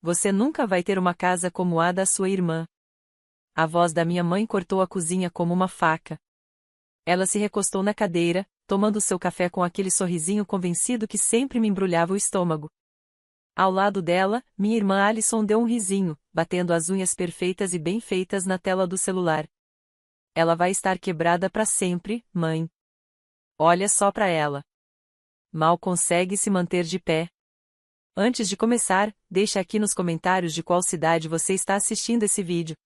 Você nunca vai ter uma casa como a da sua irmã. A voz da minha mãe cortou a cozinha como uma faca. Ela se recostou na cadeira, tomando seu café com aquele sorrisinho convencido que sempre me embrulhava o estômago. Ao lado dela, minha irmã Alison deu um risinho, batendo as unhas perfeitas e bem feitas na tela do celular. Ela vai estar quebrada para sempre, mãe. Olha só para ela. Mal consegue se manter de pé. Antes de começar, deixa aqui nos comentários de qual cidade você está assistindo esse vídeo.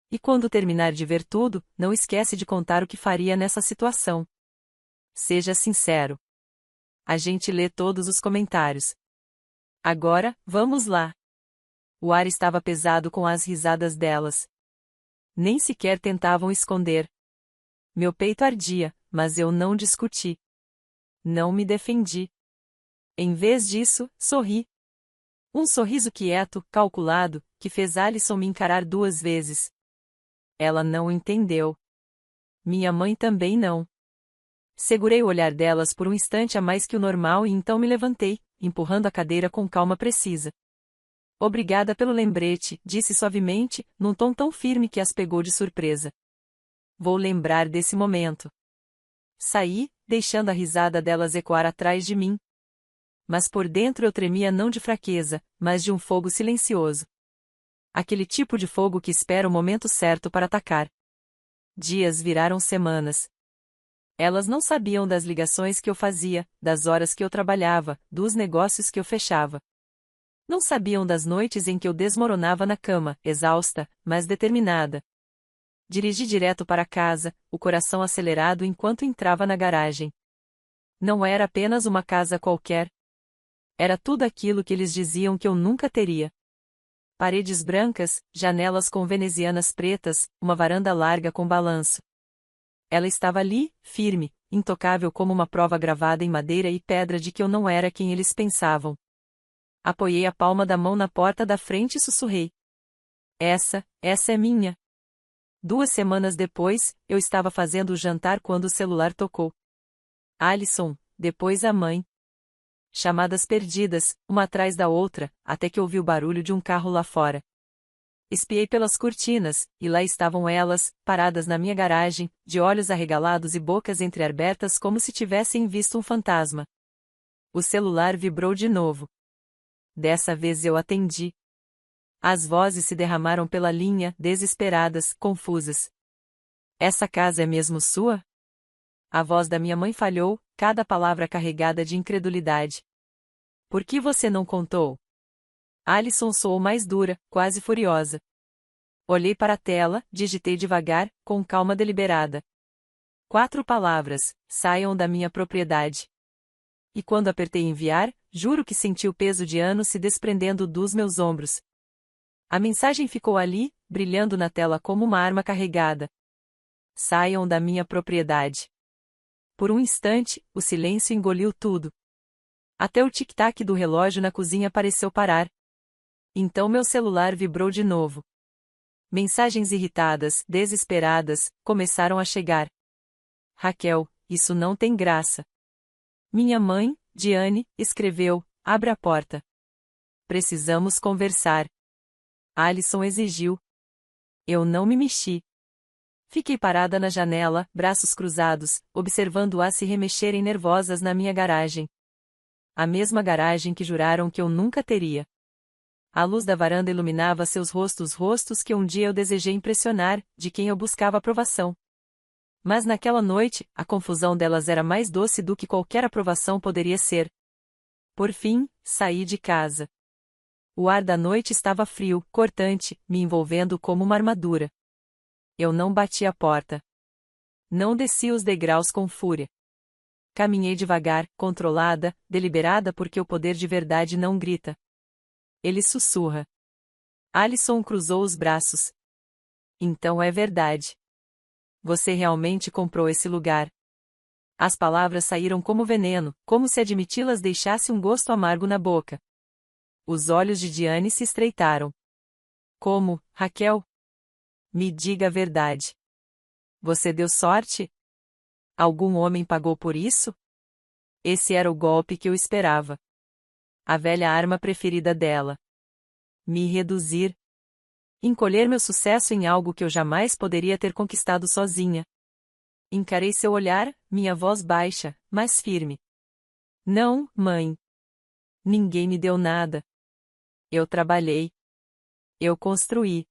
E quando terminar de ver tudo, não esquece de contar o que faria nessa situação. Seja sincero. A gente lê todos os comentários. Agora, vamos lá. O ar estava pesado com as risadas delas. Nem sequer tentavam esconder. Meu peito ardia, mas eu não discuti. Não me defendi. Em vez disso, sorri. Um sorriso quieto, calculado, que fez Alison me encarar 2 vezes. Ela não entendeu. Minha mãe também não. Segurei o olhar delas por um instante a mais que o normal e então me levantei, empurrando a cadeira com calma precisa. Obrigada pelo lembrete, disse suavemente, num tom tão firme que as pegou de surpresa. Vou lembrar desse momento. Saí, deixando a risada delas ecoar atrás de mim. Mas por dentro eu tremia não de fraqueza, mas de um fogo silencioso. Aquele tipo de fogo que espera o momento certo para atacar. Dias viraram semanas. Elas não sabiam das ligações que eu fazia, das horas que eu trabalhava, dos negócios que eu fechava. Não sabiam das noites em que eu desmoronava na cama, exausta, mas determinada. Dirigi direto para casa, o coração acelerado enquanto entrava na garagem. Não era apenas uma casa qualquer. Era tudo aquilo que eles diziam que eu nunca teria. Paredes brancas, janelas com venezianas pretas, uma varanda larga com balanço. Ela estava ali, firme, intocável como uma prova gravada em madeira e pedra de que eu não era quem eles pensavam. Apoiei a palma da mão na porta da frente e sussurrei. Essa é minha. 2 semanas depois, eu estava fazendo o jantar quando o celular tocou. Alison, depois a mãe. Chamadas perdidas, uma atrás da outra, até que ouvi o barulho de um carro lá fora. Espiei pelas cortinas, e lá estavam elas, paradas na minha garagem, de olhos arregalados e bocas entreabertas como se tivessem visto um fantasma. O celular vibrou de novo. Dessa vez eu atendi. As vozes se derramaram pela linha, desesperadas, confusas. Essa casa é mesmo sua? A voz da minha mãe falhou, cada palavra carregada de incredulidade. Por que você não contou? Alison soou mais dura, quase furiosa. Olhei para a tela, digitei devagar, com calma deliberada. 4 palavras, saiam da minha propriedade. E quando apertei enviar, juro que senti o peso de anos se desprendendo dos meus ombros. A mensagem ficou ali, brilhando na tela como uma arma carregada. Saiam da minha propriedade. Por um instante, o silêncio engoliu tudo. Até o tic-tac do relógio na cozinha pareceu parar. Então meu celular vibrou de novo. Mensagens irritadas, desesperadas, começaram a chegar. Raquel, isso não tem graça. Minha mãe, Diane, escreveu, abre a porta. Precisamos conversar. Alison exigiu. Eu não me mexi. Fiquei parada na janela, braços cruzados, observando-as se remexerem nervosas na minha garagem. A mesma garagem que juraram que eu nunca teria. A luz da varanda iluminava seus rostos que um dia eu desejei impressionar, de quem eu buscava aprovação. Mas naquela noite, a confusão delas era mais doce do que qualquer aprovação poderia ser. Por fim, saí de casa. O ar da noite estava frio, cortante, me envolvendo como uma armadura. Eu não bati a porta. Não desci os degraus com fúria. Caminhei devagar, controlada, deliberada porque o poder de verdade não grita. Ele sussurra. Alison cruzou os braços. Então é verdade. Você realmente comprou esse lugar. As palavras saíram como veneno, como se admiti-las deixasse um gosto amargo na boca. Os olhos de Diane se estreitaram. Como, Raquel? Me diga a verdade. Você deu sorte? Algum homem pagou por isso? Esse era o golpe que eu esperava. A velha arma preferida dela. me reduzir. Encolher meu sucesso em algo que eu jamais poderia ter conquistado sozinha. Encarei seu olhar, minha voz baixa, mas firme. Não, mãe. Ninguém me deu nada. Eu trabalhei. Eu construí.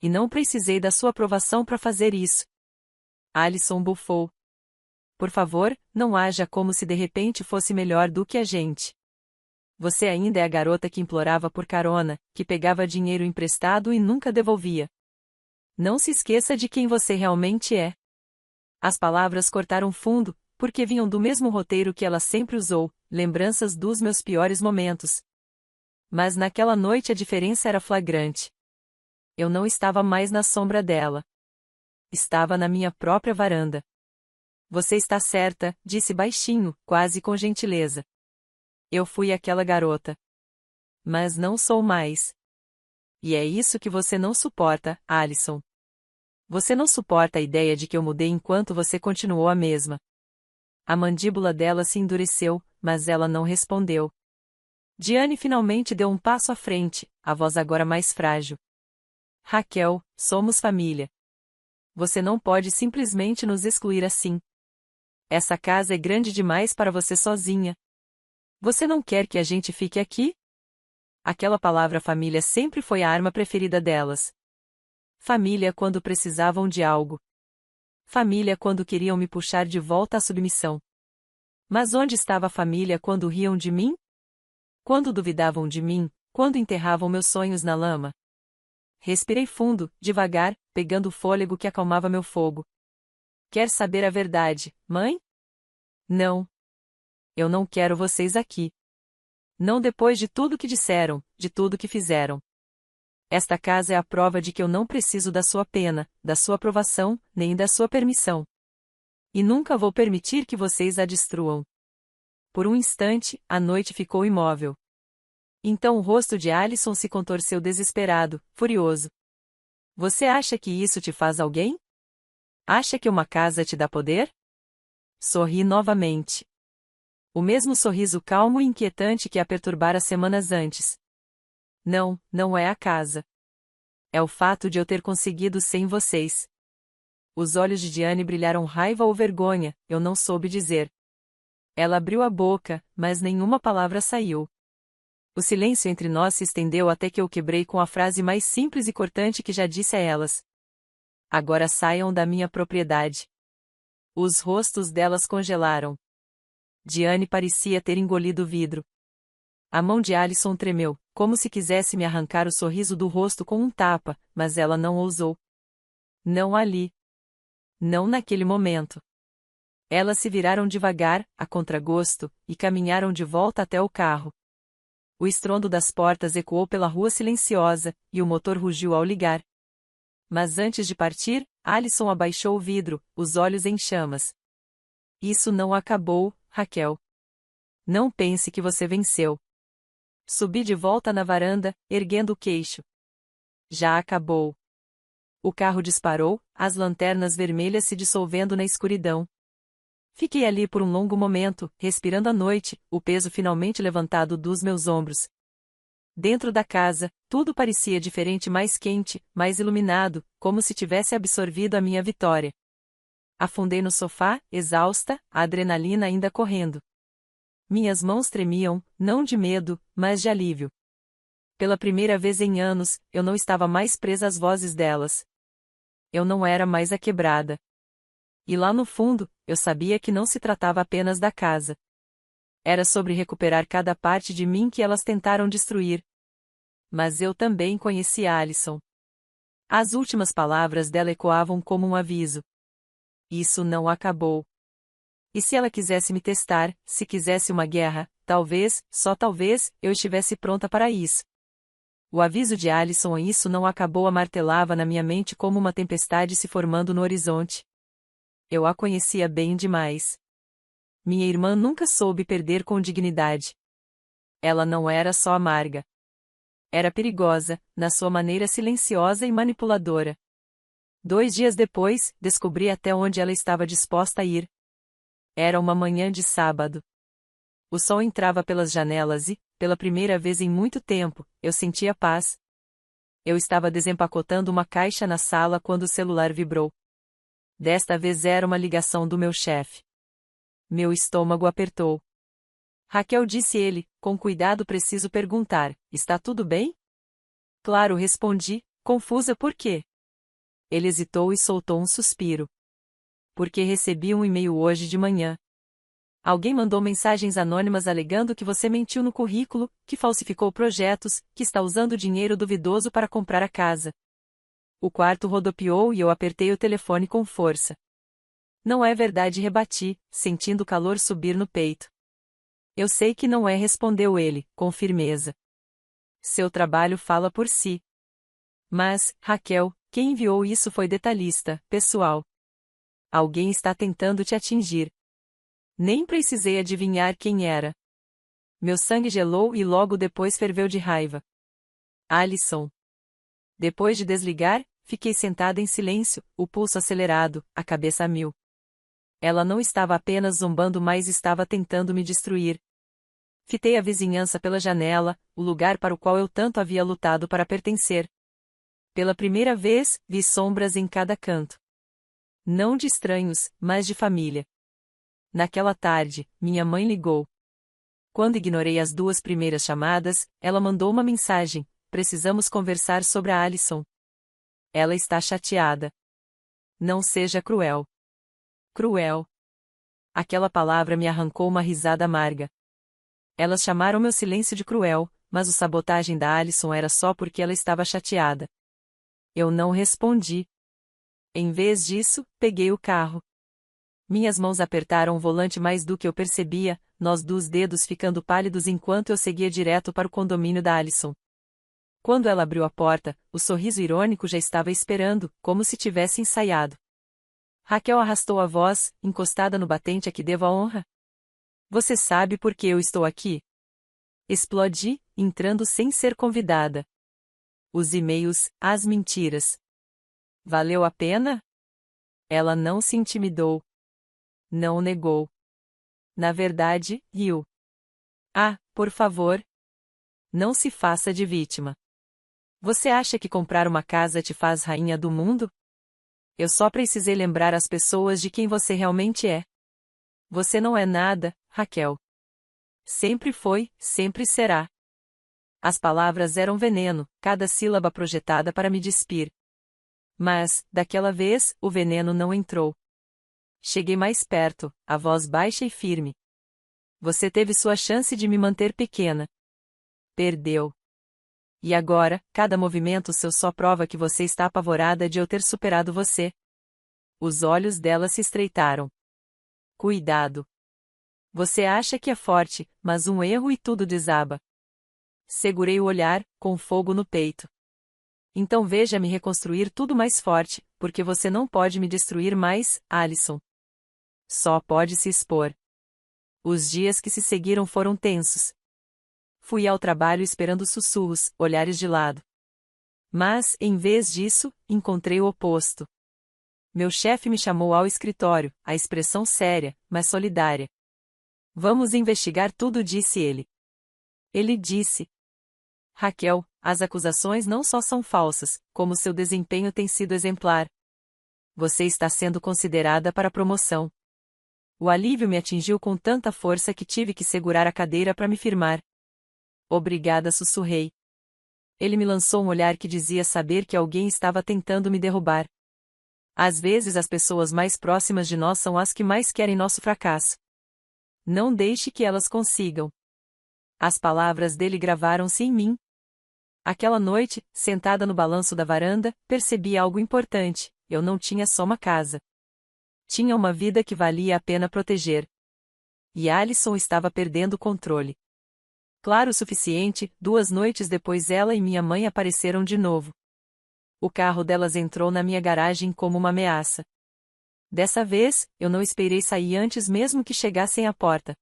E não precisei da sua aprovação para fazer isso. Alison bufou. Por favor, não haja como se de repente fosse melhor do que a gente. Você ainda é a garota que implorava por carona, que pegava dinheiro emprestado e nunca devolvia. Não se esqueça de quem você realmente é. As palavras cortaram fundo, porque vinham do mesmo roteiro que ela sempre usou, lembranças dos meus piores momentos. Mas naquela noite a diferença era flagrante. Eu não estava mais na sombra dela. Estava na minha própria varanda. Você está certa, disse baixinho, quase com gentileza. Eu fui aquela garota. Mas não sou mais. E é isso que você não suporta, Alison. Você não suporta a ideia de que eu mudei enquanto você continuou a mesma. A mandíbula dela se endureceu, mas ela não respondeu. Diane finalmente deu um passo à frente, a voz agora mais frágil. Raquel, somos família. Você não pode simplesmente nos excluir assim. Essa casa é grande demais para você sozinha. Você não quer que a gente fique aqui? Aquela palavra família sempre foi a arma preferida delas. Família quando precisavam de algo. Família quando queriam me puxar de volta à submissão. Mas onde estava a família quando riam de mim? Quando duvidavam de mim, quando enterravam meus sonhos na lama? Respirei fundo, devagar, pegando o fôlego que acalmava meu fogo. Quer saber a verdade, mãe? Não. Eu não quero vocês aqui. Não depois de tudo que disseram, de tudo que fizeram. Esta casa é a prova de que eu não preciso da sua pena, da sua aprovação, nem da sua permissão. E nunca vou permitir que vocês a destruam. Por um instante, a noite ficou imóvel. Então o rosto de Alison se contorceu desesperado, furioso. Você acha que isso te faz alguém? Acha que uma casa te dá poder? Sorri novamente. O mesmo sorriso calmo e inquietante que a perturbara semanas antes. Não, não é a casa. É o fato de eu ter conseguido sem vocês. Os olhos de Diane brilharam raiva ou vergonha, eu não soube dizer. Ela abriu a boca, mas nenhuma palavra saiu. O silêncio entre nós se estendeu até que eu quebrei com a frase mais simples e cortante que já disse a elas. Agora saiam da minha propriedade. Os rostos delas congelaram. Diane parecia ter engolido o vidro. A mão de Alison tremeu, como se quisesse me arrancar o sorriso do rosto com um tapa, mas ela não ousou. Não ali. Não naquele momento. Elas se viraram devagar, a contragosto, e caminharam de volta até o carro. O estrondo das portas ecoou pela rua silenciosa, e o motor rugiu ao ligar. Mas antes de partir, Alison abaixou o vidro, os olhos em chamas. Isso não acabou, Raquel. Não pense que você venceu. Subi de volta na varanda, erguendo o queixo. Já acabou. O carro disparou, as lanternas vermelhas se dissolvendo na escuridão. Fiquei ali por um longo momento, respirando a noite, o peso finalmente levantado dos meus ombros. Dentro da casa, tudo parecia diferente, mais quente, mais iluminado, como se tivesse absorvido a minha vitória. Afundei no sofá, exausta, a adrenalina ainda correndo. Minhas mãos tremiam, não de medo, mas de alívio. Pela primeira vez em anos, eu não estava mais presa às vozes delas. Eu não era mais a quebrada. E lá no fundo, eu sabia que não se tratava apenas da casa. Era sobre recuperar cada parte de mim que elas tentaram destruir. Mas eu também conhecia Alison. As últimas palavras dela ecoavam como um aviso. Isso não acabou. E se ela quisesse me testar, se quisesse uma guerra, talvez, só talvez, eu estivesse pronta para isso. O aviso de Alison a isso não acabou, martelava na minha mente como uma tempestade se formando no horizonte. Eu a conhecia bem demais. Minha irmã nunca soube perder com dignidade. Ela não era só amarga. Era perigosa, na sua maneira silenciosa e manipuladora. 2 dias depois, descobri até onde ela estava disposta a ir. Era uma manhã de sábado. O sol entrava pelas janelas e, pela primeira vez em muito tempo, eu sentia paz. Eu estava desempacotando uma caixa na sala quando o celular vibrou. Desta vez era uma ligação do meu chefe. Meu estômago apertou. Raquel, disse ele, com cuidado, preciso perguntar, está tudo bem? Claro, respondi, confusa por quê? Ele hesitou e soltou um suspiro. Porque recebi um e-mail hoje de manhã. Alguém mandou mensagens anônimas alegando que você mentiu no currículo, que falsificou projetos, que está usando dinheiro duvidoso para comprar a casa. O quarto rodopiou e eu apertei o telefone com força. Não é verdade, rebati, sentindo o calor subir no peito. Eu sei que não é, respondeu ele, com firmeza. Seu trabalho fala por si. Mas, Raquel, quem enviou isso foi detalhista, pessoal. Alguém está tentando te atingir. Nem precisei adivinhar quem era. Meu sangue gelou e logo depois ferveu de raiva. Alison. Depois de desligar, fiquei sentada em silêncio, o pulso acelerado, a cabeça a mil. Ela não estava apenas zombando, mas estava tentando me destruir. Fitei a vizinhança pela janela, o lugar para o qual eu tanto havia lutado para pertencer. Pela primeira vez, vi sombras em cada canto. Não de estranhos, mas de família. Naquela tarde, minha mãe ligou. Quando ignorei as 2 primeiras chamadas, ela mandou uma mensagem: precisamos conversar sobre a Alison. Ela está chateada. Não seja cruel. Cruel. Aquela palavra me arrancou uma risada amarga. Elas chamaram meu silêncio de cruel, mas a sabotagem da Alison era só porque ela estava chateada. Eu não respondi. Em vez disso, peguei o carro. Minhas mãos apertaram o volante mais do que eu percebia, nós dos dedos ficando pálidos enquanto eu seguia direto para o condomínio da Alison. Quando ela abriu a porta, o sorriso irônico já estava esperando, como se tivesse ensaiado. Raquel arrastou a voz, encostada no batente a que devo a honra. Você sabe por que eu estou aqui? Explodi, entrando sem ser convidada. Os e-mails, as mentiras. Valeu a pena? Ela não se intimidou. Não negou. Na verdade, riu. Ah, por favor. Não se faça de vítima. Você acha que comprar uma casa te faz rainha do mundo? Eu só precisei lembrar as pessoas de quem você realmente é. Você não é nada, Raquel. Sempre foi, sempre será. As palavras eram veneno, cada sílaba projetada para me despir. Mas, daquela vez, o veneno não entrou. Cheguei mais perto, a voz baixa e firme. Você teve sua chance de me manter pequena. Perdeu. E agora, cada movimento seu só prova que você está apavorada de eu ter superado você. Os olhos dela se estreitaram. Cuidado. Você acha que é forte, mas um erro e tudo desaba. Segurei o olhar, com fogo no peito. Então veja-me reconstruir tudo mais forte, porque você não pode me destruir mais, Alison. Só pode se expor. Os dias que se seguiram foram tensos. Fui ao trabalho esperando sussurros, olhares de lado. Mas, em vez disso, encontrei o oposto. Meu chefe me chamou ao escritório, a expressão séria, mas solidária. Vamos investigar tudo, disse ele. Ele disse: Raquel, as acusações não só são falsas, como seu desempenho tem sido exemplar. Você está sendo considerada para promoção. O alívio me atingiu com tanta força que tive que segurar a cadeira para me firmar. Obrigada, sussurrei. Ele me lançou um olhar que dizia saber que alguém estava tentando me derrubar. Às vezes as pessoas mais próximas de nós são as que mais querem nosso fracasso. Não deixe que elas consigam. As palavras dele gravaram-se em mim. Aquela noite, sentada no balanço da varanda, percebi algo importante: eu não tinha só uma casa. Tinha uma vida que valia a pena proteger. E Alison estava perdendo o controle. Claro o suficiente, 2 noites depois ela e minha mãe apareceram de novo. O carro delas entrou na minha garagem como uma ameaça. Dessa vez, eu não esperei sair antes mesmo que chegassem à porta.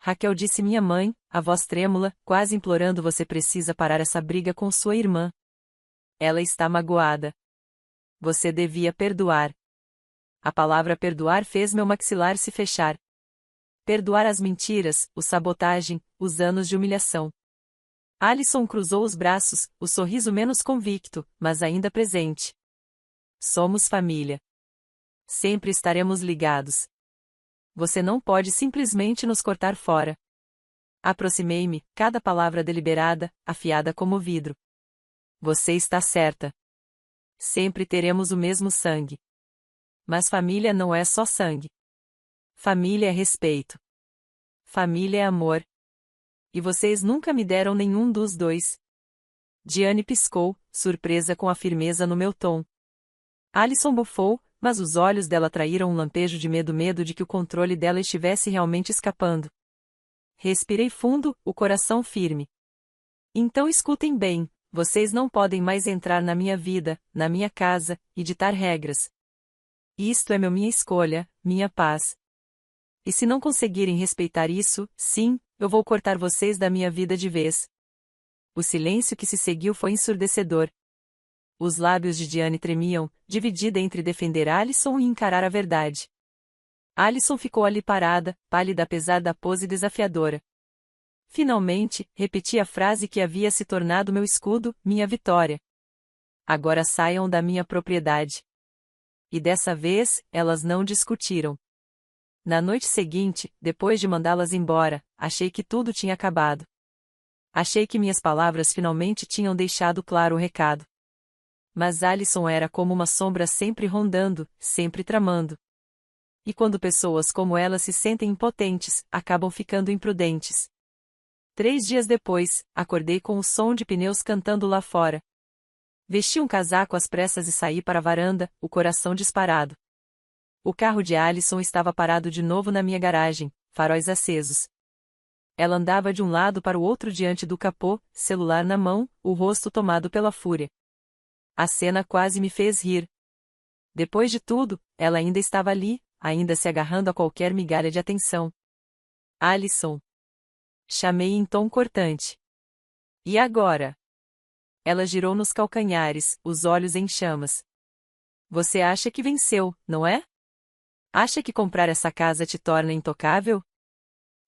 Raquel, disse minha mãe, a voz trêmula, quase implorando, você precisa parar essa briga com sua irmã. Ela está magoada. Você devia perdoar. A palavra perdoar fez meu maxilar se fechar. Perdoar as mentiras, o sabotagem, os anos de humilhação. Alison cruzou os braços, o sorriso menos convicto, mas ainda presente. Somos família. Sempre estaremos ligados. Você não pode simplesmente nos cortar fora. Aproximei-me, cada palavra deliberada, afiada como vidro. Você está certa. Sempre teremos o mesmo sangue. Mas família não é só sangue. Família é respeito. Família é amor. E vocês nunca me deram nenhum dos dois. Diane piscou, surpresa com a firmeza no meu tom. Alison bufou, mas os olhos dela traíram um lampejo de medo de que o controle dela estivesse realmente escapando. Respirei fundo, o coração firme. Então escutem bem, vocês não podem mais entrar na minha vida, na minha casa, e ditar regras. Isto é minha escolha, minha paz. E se não conseguirem respeitar isso, sim, eu vou cortar vocês da minha vida de vez. O silêncio que se seguiu foi ensurdecedor. Os lábios de Diane tremiam, dividida entre defender Alison e encarar a verdade. Alison ficou ali parada, pálida apesar da pose desafiadora. Finalmente, repeti a frase que havia se tornado meu escudo, minha vitória. Agora saiam da minha propriedade. E dessa vez, elas não discutiram. Na noite seguinte, depois de mandá-las embora, achei que tudo tinha acabado. Achei que minhas palavras finalmente tinham deixado claro o recado. Mas Alison era como uma sombra sempre rondando, sempre tramando. E quando pessoas como ela se sentem impotentes, acabam ficando imprudentes. 3 dias depois, acordei com o som de pneus cantando lá fora. Vesti um casaco às pressas e saí para a varanda, o coração disparado. O carro de Alison estava parado de novo na minha garagem, faróis acesos. Ela andava de um lado para o outro diante do capô, celular na mão, o rosto tomado pela fúria. A cena quase me fez rir. Depois de tudo, ela ainda estava ali, ainda se agarrando a qualquer migalha de atenção. Alison. Chamei em tom cortante. E agora? Ela girou nos calcanhares, os olhos em chamas. Você acha que venceu, não é? Acha que comprar essa casa te torna intocável?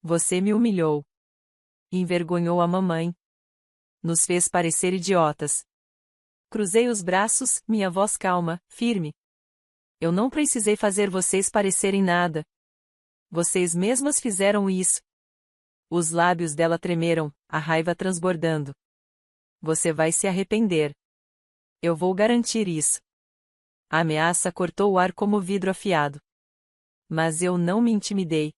Você me humilhou. Envergonhou a mamãe. Nos fez parecer idiotas. Cruzei os braços, minha voz calma, firme. Eu não precisei fazer vocês parecerem nada. Vocês mesmas fizeram isso. Os lábios dela tremeram, a raiva transbordando. Você vai se arrepender. Eu vou garantir isso. A ameaça cortou o ar como vidro afiado. Mas eu não me intimidei.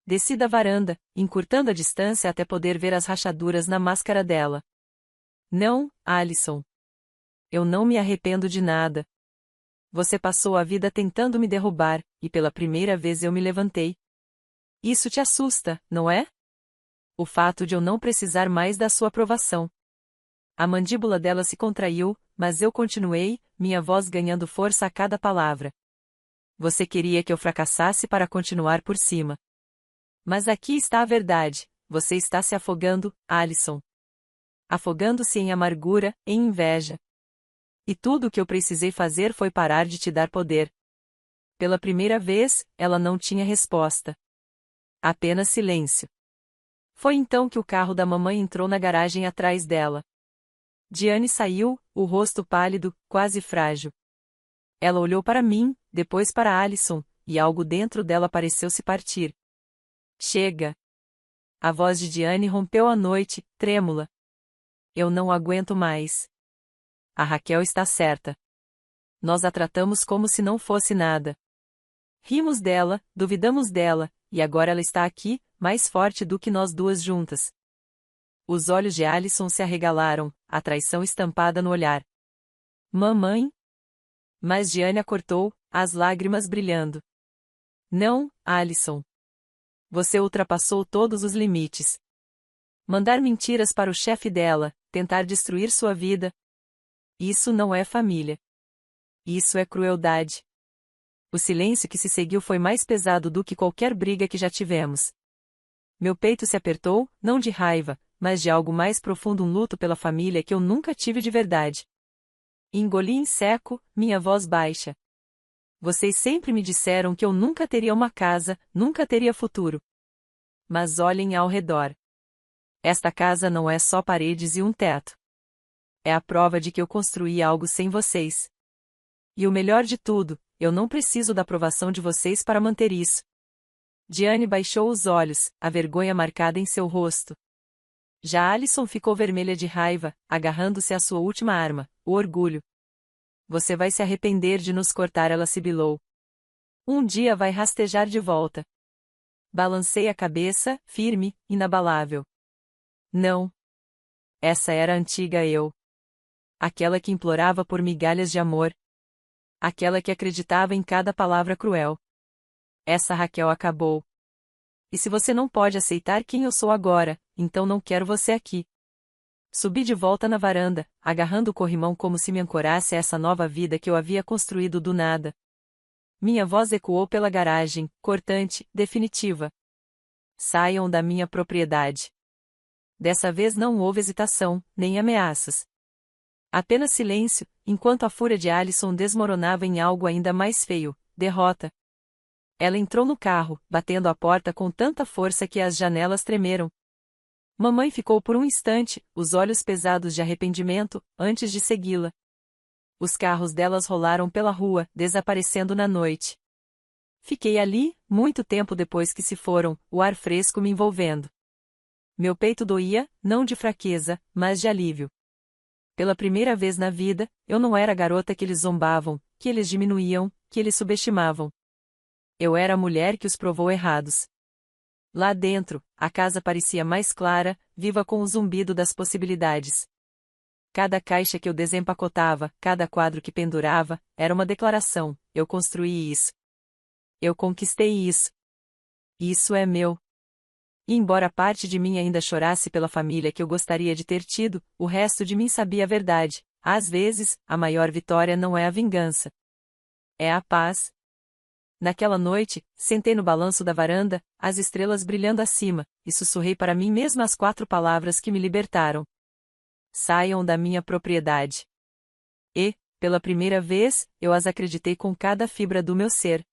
Desci da varanda, encurtando a distância até poder ver as rachaduras na máscara dela. Não, Alison. Eu não me arrependo de nada. Você passou a vida tentando me derrubar, e pela primeira vez eu me levantei. Isso te assusta, não é? O fato de eu não precisar mais da sua aprovação. A mandíbula dela se contraiu, mas eu continuei, minha voz ganhando força a cada palavra. Você queria que eu fracassasse para continuar por cima. Mas aqui está a verdade, você está se afogando, Alison. Afogando-se em amargura, em inveja. E tudo o que eu precisei fazer foi parar de te dar poder. Pela primeira vez, ela não tinha resposta. Apenas silêncio. Foi então que o carro da mamãe entrou na garagem atrás dela. Diane saiu, o rosto pálido, quase frágil. Ela olhou para mim, depois para Alison, e algo dentro dela pareceu se partir. Chega! A voz de Diane rompeu a noite, trêmula. Eu não aguento mais. A Raquel está certa. Nós a tratamos como se não fosse nada. Rimos dela, duvidamos dela, e agora ela está aqui, mais forte do que nós duas juntas. Os olhos de Alison se arregalaram, a traição estampada no olhar. Mamãe? Mas Diane a cortou, as lágrimas brilhando. Não, Alison. Você ultrapassou todos os limites. Mandar mentiras para o chefe dela, tentar destruir sua vida. Isso não é família. Isso é crueldade. O silêncio que se seguiu foi mais pesado do que qualquer briga que já tivemos. Meu peito se apertou, não de raiva, mas de algo mais profundo, um luto pela família que eu nunca tive de verdade. Engoli em seco, minha voz baixa. Vocês sempre me disseram que eu nunca teria uma casa, nunca teria futuro. Mas olhem ao redor. Esta casa não é só paredes e um teto. É a prova de que eu construí algo sem vocês. E o melhor de tudo, eu não preciso da aprovação de vocês para manter isso. Diane baixou os olhos, a vergonha marcada em seu rosto. Já Alison ficou vermelha de raiva, agarrando-se à sua última arma, o orgulho. Você vai se arrepender de nos cortar, ela sibilou. Um dia vai rastejar de volta. Balancei a cabeça, firme, inabalável. Não. Essa era a antiga eu. Aquela que implorava por migalhas de amor. Aquela que acreditava em cada palavra cruel. Essa Raquel acabou. E se você não pode aceitar quem eu sou agora, então não quero você aqui. Subi de volta na varanda, agarrando o corrimão como se me ancorasse a essa nova vida que eu havia construído do nada. Minha voz ecoou pela garagem, cortante, definitiva. Saiam da minha propriedade. Dessa vez não houve hesitação, nem ameaças. Apenas silêncio, enquanto a fúria de Alison desmoronava em algo ainda mais feio, derrota. Ela entrou no carro, batendo a porta com tanta força que as janelas tremeram. Mamãe ficou por um instante, os olhos pesados de arrependimento, antes de segui-la. Os carros delas rolaram pela rua, desaparecendo na noite. Fiquei ali, muito tempo depois que se foram, o ar fresco me envolvendo. Meu peito doía, não de fraqueza, mas de alívio. Pela primeira vez na vida, eu não era a garota que eles zombavam, que eles diminuíam, que eles subestimavam. Eu era a mulher que os provou errados. Lá dentro, a casa parecia mais clara, viva com o zumbido das possibilidades. Cada caixa que eu desempacotava, cada quadro que pendurava, era uma declaração: eu construí isso. Eu conquistei isso. Isso é meu. E embora parte de mim ainda chorasse pela família que eu gostaria de ter tido, o resto de mim sabia a verdade. Às vezes, a maior vitória não é a vingança. É a paz. Naquela noite, sentei no balanço da varanda, as estrelas brilhando acima, e sussurrei para mim mesma as 4 palavras que me libertaram. Saiam da minha propriedade. E, pela primeira vez, eu as acreditei com cada fibra do meu ser.